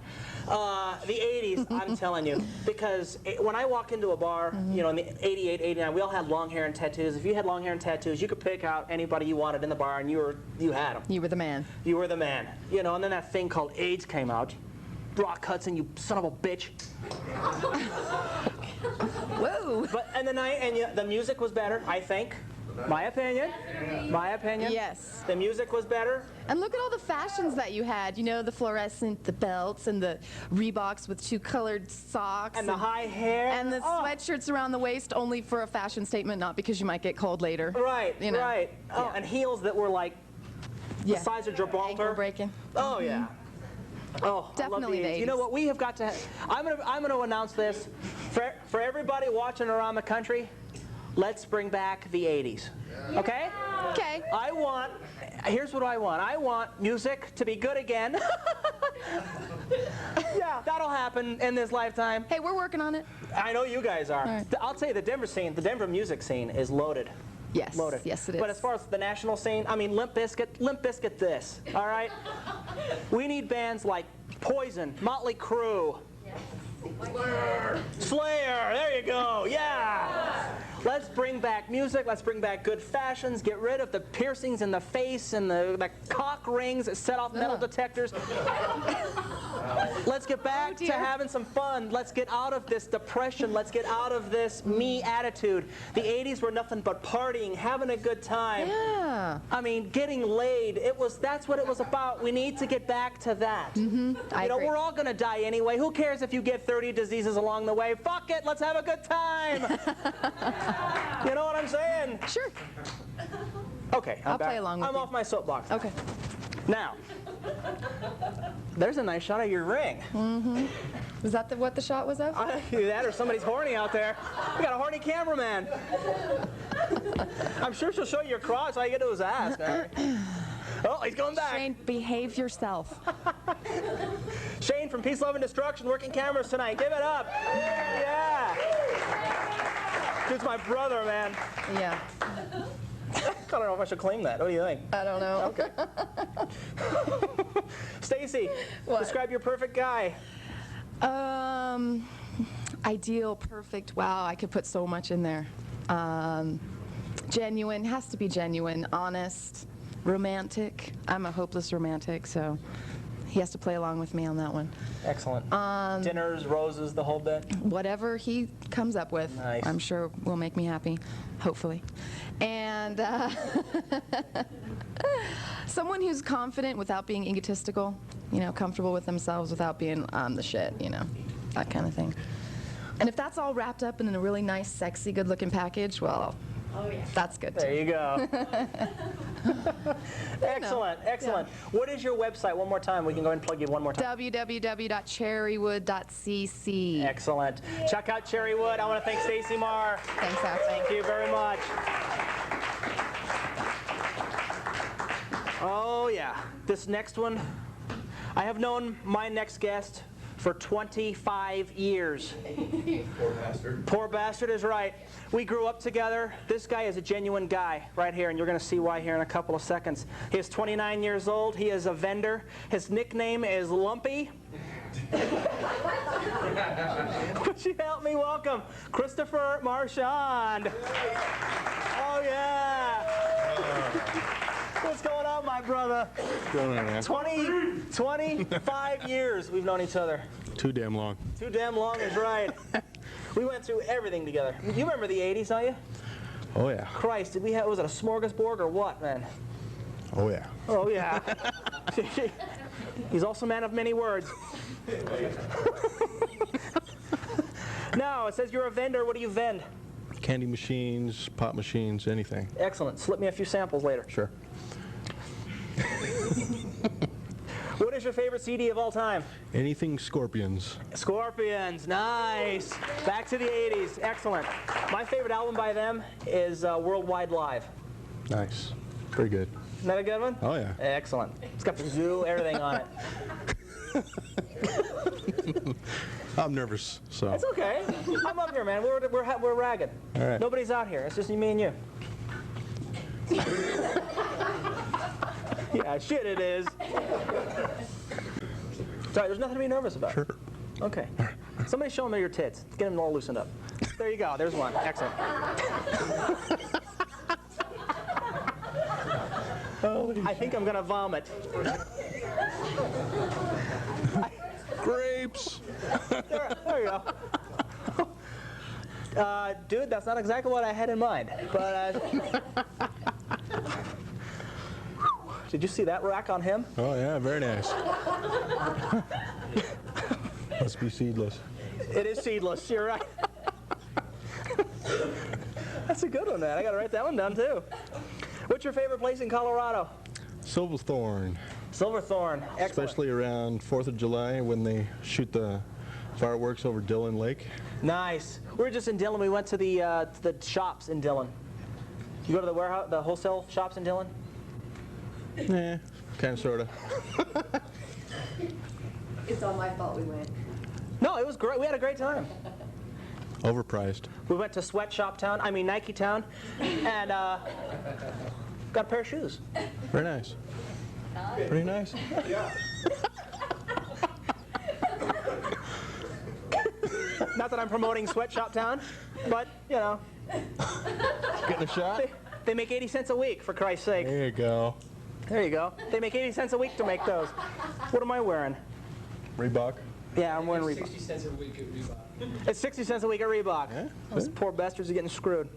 The 80s, I'm telling you, because when I walk into a bar, you know, in the 88, 89, we all had long hair and tattoos. If you had long hair and tattoos, you could pick out anybody you wanted in the bar, and you had them. You were the man. You were the man. You know, and then that thing called AIDS came out. Rock Hudson, you son of a bitch. Whoa. But the music was better, I think. My opinion. My opinion. Yes. The music was better. And look at all the fashions that you had. You know, the fluorescent, the belts, and the Reeboks with 2 colored socks. And the high hair. And the sweatshirts around the waist only for a fashion statement, not because you might get cold later. Right, You know? right. Oh, Yeah. and heels that were like the Yeah. size of Gibraltar. Ankle breaking. Oh, yeah. Oh, Definitely I love the You know 80s. what? We have got to. I'm gonna announce this for everybody watching around the country. Let's bring back the 80s. Okay? Okay. Here's what I want. I want music to be good again. Yeah, that'll happen in this lifetime. Hey, we're working on it. I know you guys are. All right. I'll tell you, the Denver music scene is loaded. Yes. Loaded. Yes, it is. But as far as the national scene, I mean, Limp Bizkit this, all right? We need bands like Poison, Motley Crue. Slayer, there you go, yeah. Let's bring back music, let's bring back good fashions, get rid of the piercings in the face and the cock rings that set off metal detectors. Let's get back to having some fun. Let's get out of this depression. Let's get out of this me attitude. The 80s were nothing but partying, having a good time. Yeah. I mean, getting laid. That's what it was about. We need to get back to that. I agree. We're all gonna die anyway. Who cares if you get 30 diseases along the way? Fuck it, let's have a good time. You know what I'm saying? Sure. Okay, I'll play along with I'm you. off my soapbox. Okay. Now, there's a nice shot of your ring. Was that what the shot was of? That or somebody's horny out there. We got a horny cameraman. I'm sure she'll show you your crotch. All you gotta do is ask. Right? Oh, he's going back. Shane, behave yourself. Shane from Peace, Love, and Destruction working cameras tonight. Give it up. Yeah. Dude's my brother, man. Yeah. I don't know if I should claim that. What do you think? I don't know. Okay. Stacy, describe your perfect guy. Ideal, perfect. Wow, I could put so much in there. Genuine, has to be genuine, honest, romantic. I'm a hopeless romantic, so he has to play along with me on that one. Excellent. Dinners, roses, the whole bit. Whatever he comes up with, Nice. I'm sure will make me happy, hopefully. And someone who's confident without being egotistical, you know, comfortable with themselves without being the shit, you know, that kind of thing. And if that's all wrapped up in a really nice, sexy, good-looking package, well, that's good too. There you go. Excellent, excellent. What is your website? One more time. We can go ahead and plug you one more time. www.cherrywood.cc. Excellent. Check out Cherrywood. I want to thank Stacy Marr. Thanks, Axl. Thank you very much. Oh, yeah. This next one, I have known my next guest for 25 years. Poor bastard. Poor bastard is right. We grew up together. This guy is a genuine guy right here, and you're going to see why here in a couple of seconds. He is 29 years old. He is a vendor. His nickname is Lumpy. Would you help me welcome Christopher Marchand? Oh, yeah. What's going on, my brother? What's going on, man? 25 years we've known each other. Too damn long. Too damn long is right. We went through everything together. You remember the 80s, don't you? Oh, yeah. Christ, did we have, was it a smorgasbord or what, man? Oh, yeah. Oh, yeah. He's also a man of many words. Now, it says you're a vendor. What do you vend? Candy machines, pop machines, anything. Excellent. Slip me a few samples later. Sure. What is your favorite CD of all time? Anything Scorpions. Scorpions. Nice. Back to the 80s. Excellent. My favorite album by them is Worldwide Live. Nice. Very good. Isn't that a good one? Oh, yeah. Excellent. It's got the zoo, everything on it. I'm nervous, so. It's okay. I'm up here, man. We're ragged. All right. Nobody's out here. It's just me and you. Yeah, shit it is. Sorry, there's nothing to be nervous about. Sure. Okay. Somebody show me your tits. Get them all loosened up. There you go. There's one. Excellent. I think I'm going to vomit. Grapes. There you go. Dude, that's not exactly what I had in mind. But did you see that rack on him? Oh, yeah, very nice. Must be seedless. It is seedless. You're right. That's a good one, man. I got to write that one down too. What's your favorite place in Colorado? Silverthorne, Silverthorne. Excellent. especially around 4th of July when they shoot the fireworks over Dillon Lake. Nice. We were just in Dillon. We went to the shops in Dillon. You go to the warehouse, the wholesale shops in Dillon? Yeah, kind of, sort of. It's all my fault we went. No, it was great. We had a great time. Overpriced. We went to Sweatshop Town, Nike Town, and got a pair of shoes. Very nice. Pretty nice. Not that I'm promoting Sweatshop Town, but, you know, Getting a shot? they make 80 cents a week, for Christ's sake. There you go. There you go. They make 80 cents a week to make those. What am I wearing? Reebok. Yeah, I'm wearing Reebok. 60 cents a week at Reebok. It's 60 cents a week at Reebok. Yeah, Those see? poor bastards are getting screwed.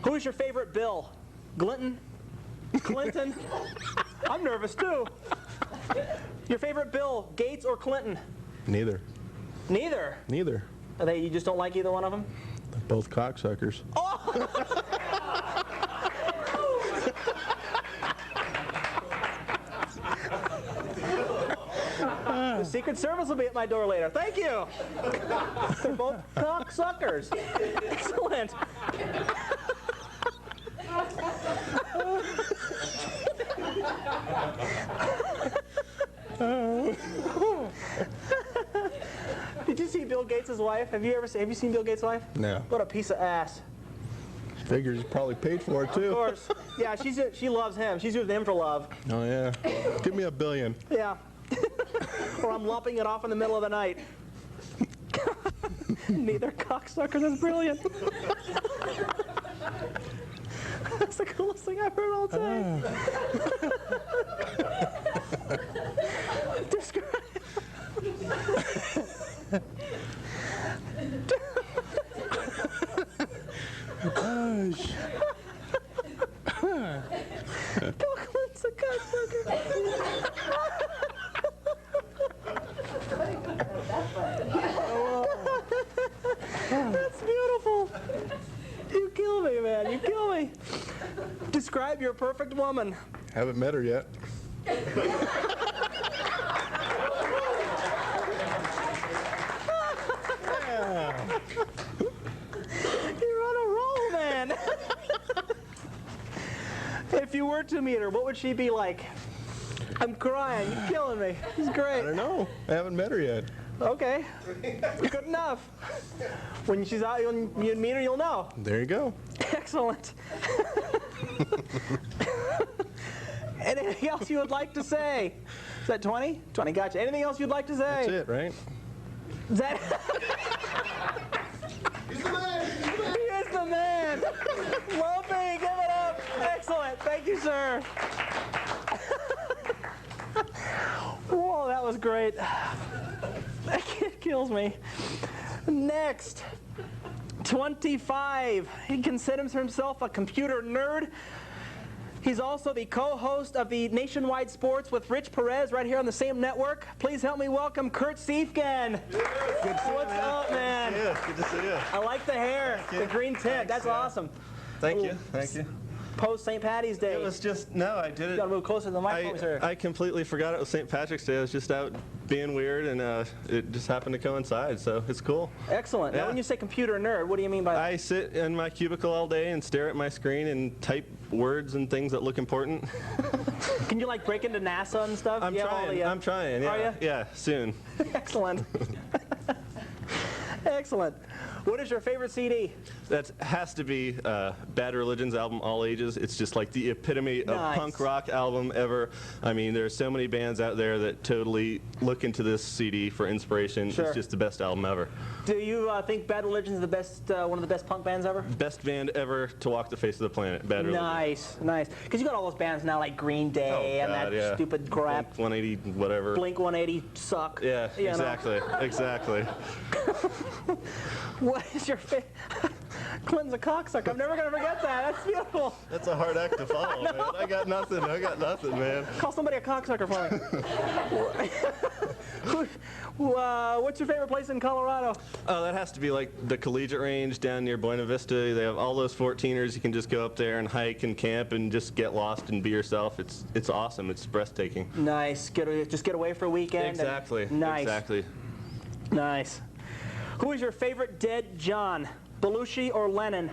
Who's your favorite Bill? Clinton? Clinton? I'm nervous too. Your favorite Bill, Gates or Clinton? Neither. Neither. Neither. You just don't like either one of them? They're both cocksuckers. The Secret Service will be at my door later. Thank you. They're both cocksuckers. Excellent. Did you see Bill Gates' wife? Have you seen Bill Gates' wife? No. What a piece of ass. Figures probably paid for it, too. Of course. Yeah, she loves him. She's using him for love. Oh, yeah. Give me $1 billion. Yeah. Or I'm lumping it off in the middle of the night. Neither cocksucker. That's brilliant. That's the coolest thing I've heard all day. Describe. Bill Clinton's a cocksucker. That's beautiful. You kill me, man. You kill me. Describe your perfect woman. Haven't met her yet. You're on a roll, man. If you were to meet her, what would she be like? I'm crying. You're killing me. It's I great. don't know. I haven't met her yet. Okay. Good enough. When she's out, when you meet her, you'll know. There you go. Excellent. Anything else you would like to say? Is that 20? 20, gotcha. Anything else you'd like to say? That's it, right? Is that... He's the man! He is the man! Lumpy, give it up! Excellent. Thank you, sir. Whoa, that was great. That kid kills me. Next, 25. He considers himself a computer nerd. He's also the co-host of the Nationwide Sports with Rich Perez right here on the same network. Please help me welcome Kurt Siefken. What's up, man? Good to see you. I like the hair, the green tint. That's awesome. Thank you. Thank you. Post St. Patty's Day. It was just, no, I did You it. gotta move closer to the microphone, sir. I completely forgot it was St. Patrick's Day. I was just out being weird, and it just happened to coincide, so it's cool. Excellent. Now, Yeah. when you say computer nerd, what do you mean by that? I sit in my cubicle all day and stare at my screen and type words and things that look important. Can you like break into NASA and stuff? I'm You have all trying. the, I'm trying. Yeah. Are ya? Yeah. Soon. Excellent. Excellent. What is your favorite CD? That has to be Bad Religion's album, All Ages. It's just like the epitome of Nice. punk rock album ever. I mean, there's so many bands out there that totally look into this CD for inspiration. Sure. It's just the best album ever. Do you think Bad Religion is the best, one of the best punk bands ever? Best band ever to walk the face of the planet, Bad Religion. Nice, nice. Because you got all those bands now like Green Day and God, that yeah. stupid crap. Blink 180, whatever. Blink 180 suck. Yeah, you know? exactly, exactly. What is your favorite? Clinton's a cocksucker. I'm never going to forget that. That's beautiful. That's a hard act to follow, man. I got nothing, man. Call somebody a cocksucker for me. What's your favorite place in Colorado? Oh, that has to be like the collegiate range down near Buena Vista. They have all those 14ers. You can just go up there and hike and camp and just get lost and be yourself. It's awesome. It's breathtaking. Nice. Just get away for a weekend. Exactly. Nice. Exactly. Nice. Who is your favorite dead John? Belushi or Lennon?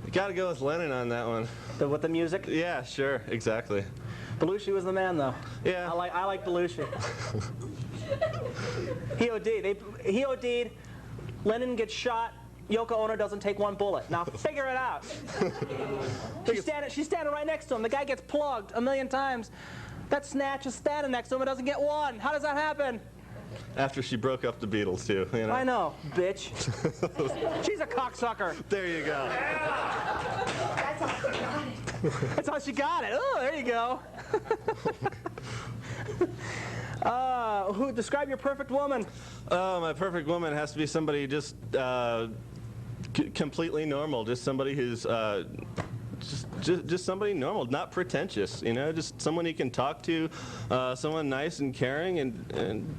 You gotta go with Lennon on that one. With the music? Yeah, sure. Exactly. Belushi was the man, though. Yeah. I like Belushi. He OD'd. He OD'd. Lennon gets shot. Yoko Ono doesn't take one bullet. Now figure it out. She's standing right next to him. The guy gets plugged a million times. That snatch is standing next to him and doesn't get one. How does that happen? After she broke up the Beatles, too. You know? I know, bitch. She's a cocksucker. There you go. That's how she got it. Oh, there you go. Describe your perfect woman. Oh, my perfect woman has to be somebody just completely normal. Just somebody who's just somebody normal, not pretentious. You know, just someone you can talk to, someone nice and caring, and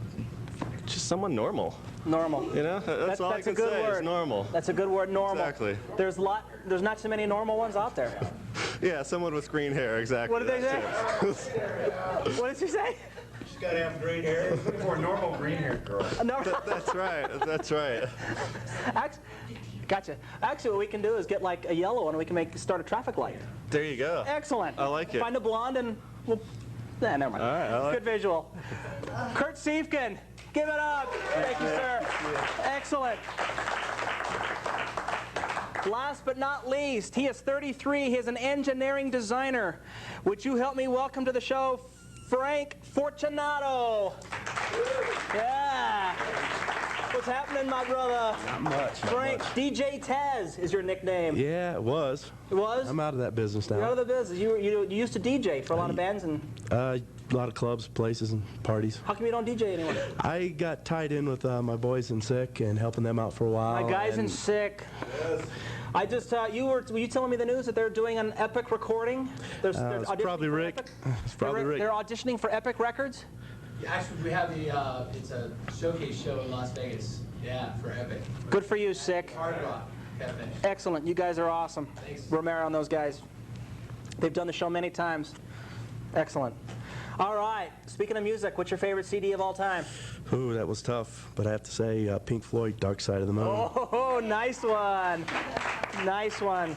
just someone normal. Normal. You know, that's all I can a good say. word. Is normal. That's a good word, normal. Exactly. There's not so many normal ones out there. Yeah, someone with green hair. Exactly. What did they say? What did she say? She's got to have green hair. Looking for a normal green-haired girl. That's right. That's right. Gotcha. Actually, what we can do is get like a yellow one, and we can start a traffic light. There you go. Excellent. I like it. Find a blonde, and we'll. Nah, never mind. All right. I like Good visual. Kurt Siefken, give it up. Thank you, sir. Excellent. Last but not least, he is 33. He is an engineering designer. Would you help me welcome to the show Frank Fortunato? Yeah. What's happening, my brother? Not much. Frank, DJ Taz is your nickname. Yeah, it was. It was? I'm out of that business now. You're out of the business. You used to DJ for a lot of bands, and A lot of clubs, places, and parties. how come you don't DJ anymore? I got tied in with my boys in Sick and helping them out for a while. My guys in and Sick. I just were you telling me the news that they're doing an Epic recording? They're it's auditioning probably for Rick. Epic? It's probably Rick. They're auditioning for Epic Records. Yeah, actually, we have it's a showcase show in Las Vegas. Yeah, for Epic. Good for you, Sick. Hard Rock Cafe. Excellent. You guys are awesome. Thanks. Romero and those guys. They've done the show many times. Excellent. All right. Speaking of music, what's your favorite CD of all time? Ooh, that was tough, but I have to say Pink Floyd, Dark Side of the Moon. Oh, nice one. Nice one.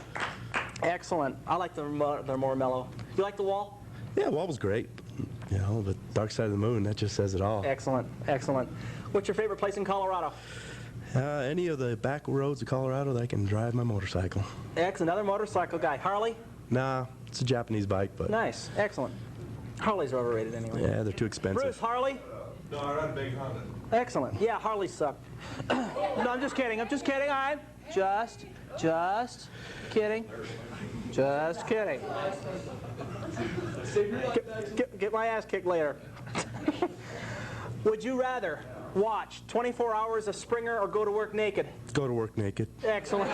Excellent. I like they're more mellow. You like The Wall? Yeah, Wall was great. You know, but Dark Side of the Moon, that just says it all. Excellent. Excellent. What's your favorite place in Colorado? Any of the back roads of Colorado that I can drive my motorcycle. Another motorcycle guy. Harley? Nah, it's a Japanese bike, but Nice. Excellent. Harleys are overrated anyway. yeah, they're too expensive. Bruce, Harley? No, I ride a big Honda. Excellent. Yeah, Harleys suck. No, I'm just kidding. I'm just kidding. I'm just kidding. Just kidding. Get my ass kicked later. Would you rather watch 24 hours of Springer or go to work naked? Go to work naked. Excellent.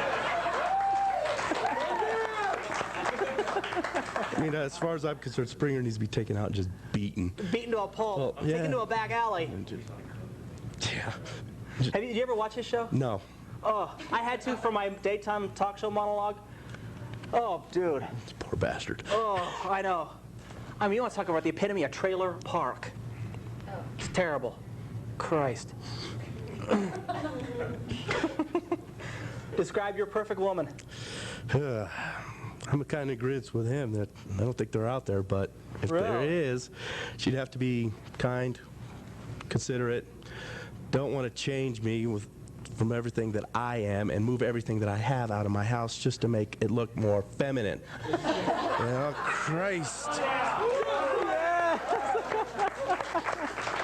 I mean, as far as I'm concerned, Springer needs to be taken out and just beaten. Beaten to a pulp. Well, yeah. Taken to a back alley. Yeah. Did you ever watch his show? No. Oh, I had to for my daytime talk show monologue. Oh, dude. Poor bastard. Oh, I know. I mean, you want to talk about the epitome of trailer park. Terrible. Christ. Describe your perfect woman. I'm kind of in agreement with him that I don't think they're out there, but if there is, she'd have to be kind, considerate, don't want to change me from everything that I am and move everything that I have out of my house just to make it look more feminine. Christ.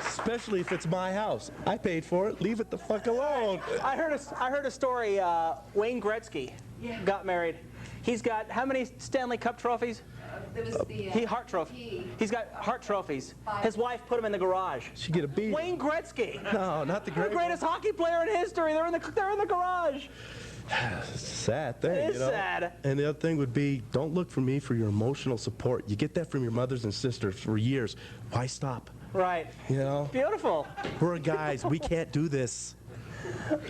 Especially if it's my house. I paid for it. Leave it the fuck alone. I heard a story. Wayne Gretzky got married. He's got how many Stanley Cup trophies? There was the Hart trophy. He's got Hart trophies. His wife put him in the garage. She get a beat. Wayne Gretzky. No, not the great. The greatest hockey player in history. They're in the garage. It's a sad thing, It is sad. And the other thing would be, don't look for me for your emotional support. You get that from your mothers and sisters for years. Why stop? Right. You know? Beautiful. We're guys. We can't do this.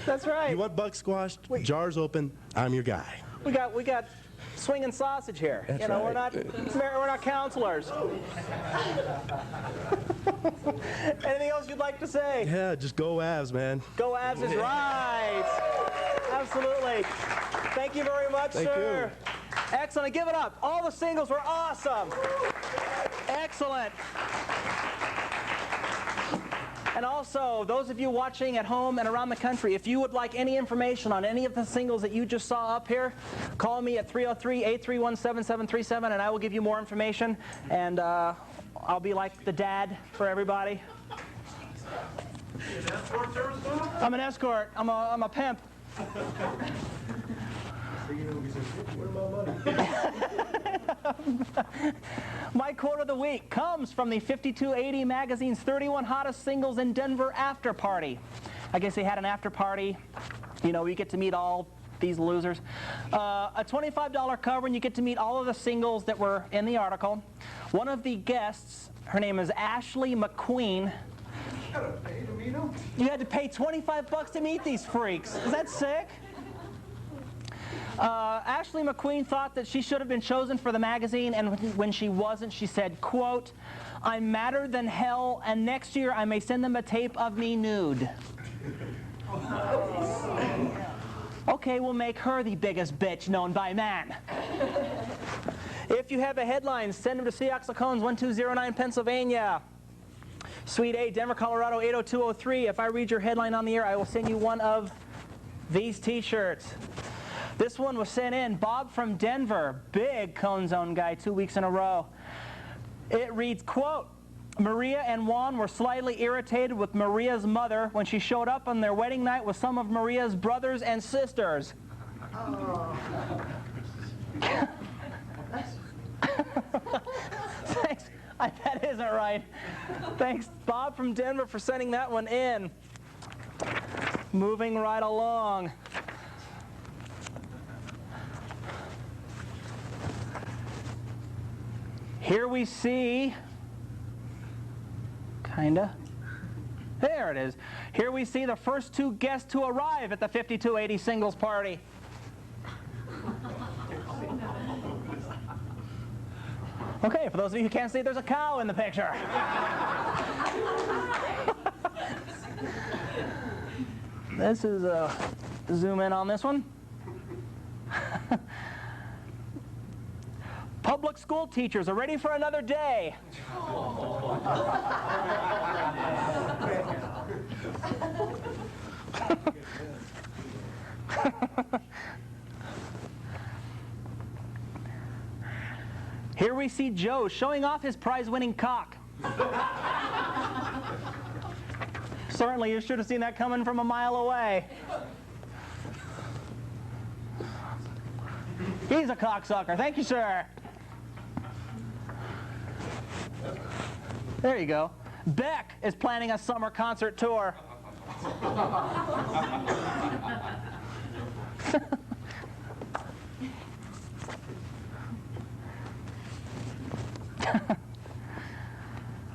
That's right. You want bug squashed? Jars open. I'm your guy. We got swinging sausage here. That's you know, right. we're not counselors. Anything else you'd like to say? Yeah, just go Avs, man. Go Avs is right. Absolutely. Thank you very much, sir. Excellent. Give it up. All the singles were awesome. Excellent. And also, those of you watching at home and around the country, if you would like any information on any of the singles that you just saw up here, call me at 303-831-7737, and I will give you more information. And I'll be like the dad for everybody. I'm an escort. I'm a pimp. My quote of the week comes from the 5280 magazine's 31 hottest singles in Denver after party. I guess they had an after party. You know, you get to meet all these losers. A $25 cover, and you get to meet all of the singles that were in the article. One of the guests, her name is Ashley McQueen. You had to pay $25 to meet these freaks. Is that sick? Ashley McQueen thought that she should have been chosen for the magazine, and when she wasn't, she said, quote, "I'm madder than hell, and next year I may send them a tape of me nude." Okay, we'll make her the biggest bitch known by man. If you have a headline, send them to see Axl Cones, 1209 Pennsylvania. Suite A, Denver, Colorado, 80203. If I read your headline on the air, I will send you one of these t-shirts. This one was sent in, Bob from Denver, big Cone Zone guy, 2 weeks in a row. It reads, quote, "Maria and Juan were slightly irritated with Maria's mother when she showed up on their wedding night with some of Maria's brothers and sisters." Oh. Thanks. That isn't right. Thanks, Bob from Denver, for sending that one in. Moving right along. Here we see, kinda, there it is. Here we see the first two guests to arrive at the 5280 singles party. Okay, for those of you who can't see, there's a cow in the picture. This is zoom in on this one. Public school teachers are ready for another day. Here we see Joe showing off his prize-winning cock. Certainly, you should have seen that coming from a mile away. He's a cocksucker. Thank you, sir. There you go. Beck is planning a summer concert tour.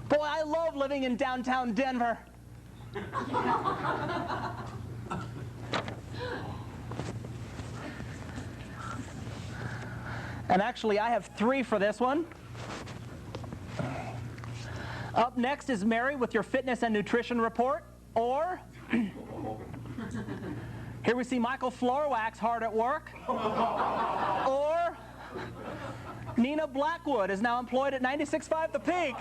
Boy, I love living in downtown Denver. And actually, I have three for this one. Up next is Mary with your fitness and nutrition report. Or here we see Michael Floorwax hard at work. Or Nina Blackwood is now employed at 96.5 The Peak.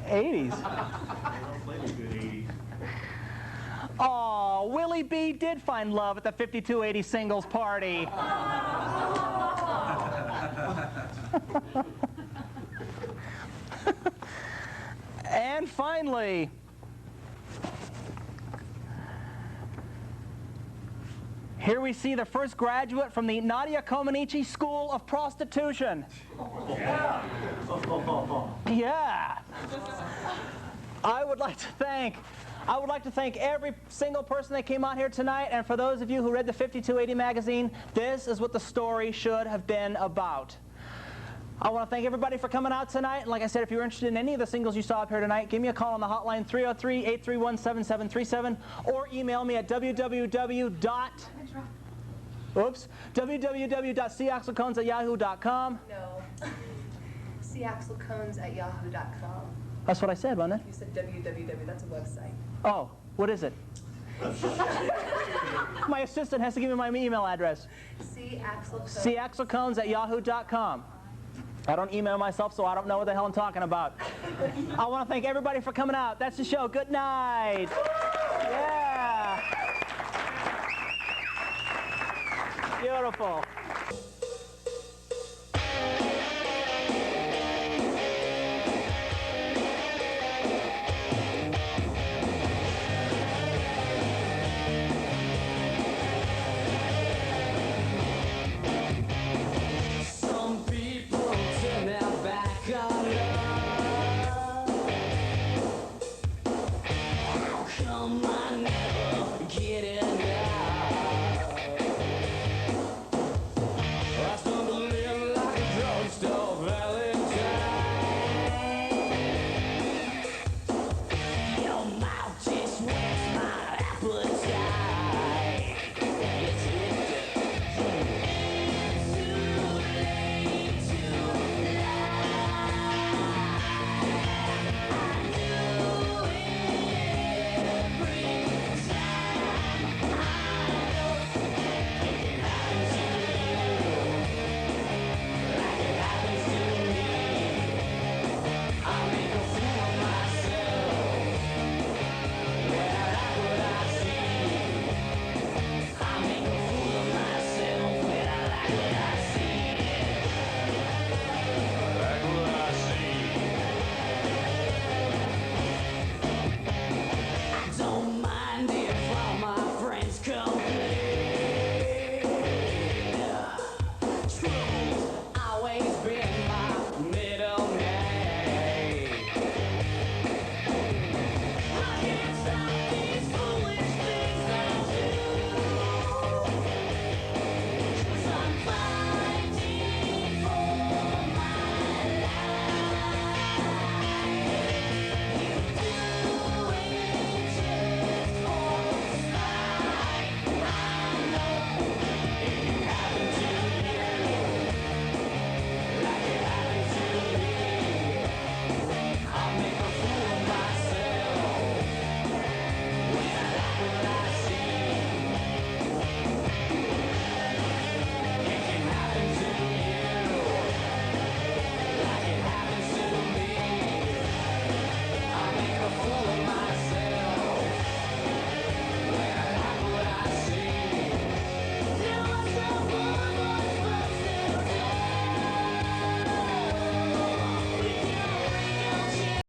80s. Oh, Willie B did find love at the 5280 singles party. And finally, here we see the first graduate from the Nadia Comaneci School of Prostitution. Yeah. I would like to thank every single person that came out here tonight, and for those of you who read the 5280 magazine, this is what the story should have been about. I want to thank everybody for coming out tonight. And like I said, if you're interested in any of the singles you saw up here tonight, give me a call on the hotline 303-831-7737 or email me at www.caxlcones@yahoo.com. No. caxlcones@yahoo.com. That's what I said, wasn't it? You said www. That's a website. Oh, what is it? My assistant has to give me my email address. caxlcones@yahoo.com. I don't email myself, so I don't know what the hell I'm talking about. I want to thank everybody for coming out. That's the show. Good night. Yeah. Beautiful.